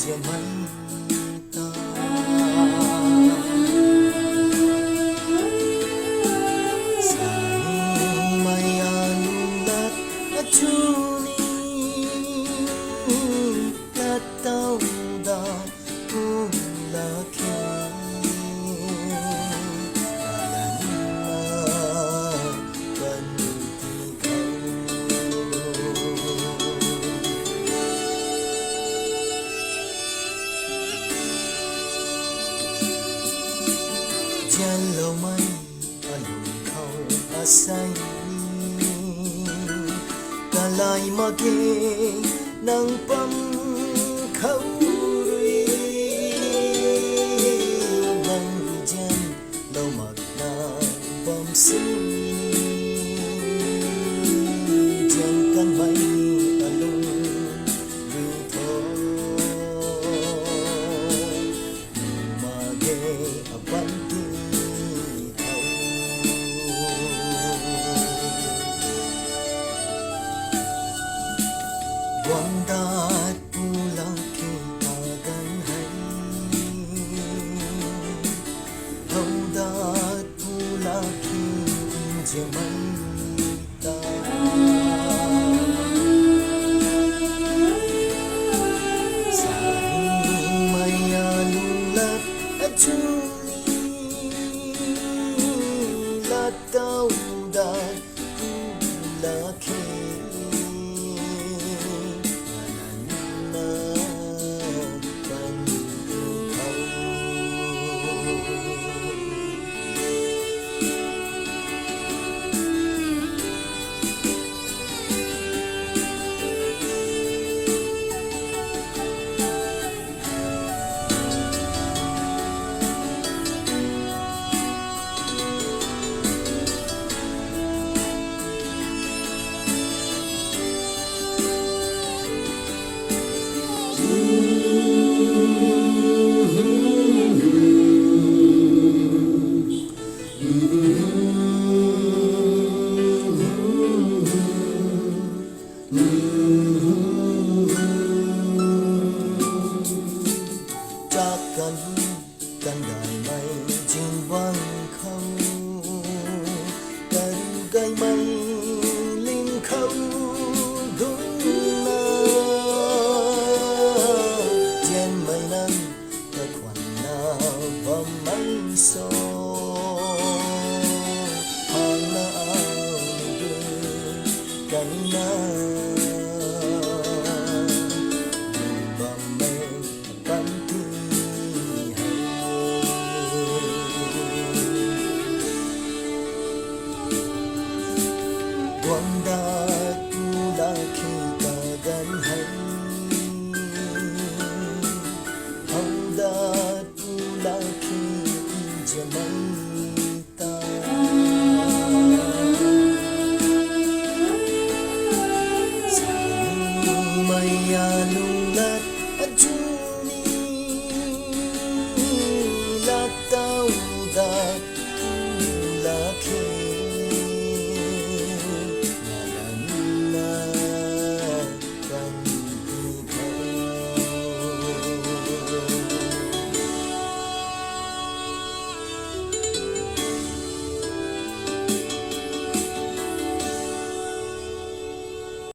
Jamaica Sani mayanulat at tuni Katawda ulaki Diyan lumay alungkaw asay Kalay maging ng pamkauri Nang diyan lumag na bamsuni Diyan kan may alung rito Lumagay abanti Wangdat pulang kita ganhay Haudat pulang kita Jamaica Sani mayanulat at tuni Lataudat pulaki Takkan tandai mai jimbang kau Tarugai mai lim kau guna Jen mai nan takwan na bamai so Hana au kanina Wangdat pulang kita ganhay Haudat pulang kita Jamaica Sani mayanung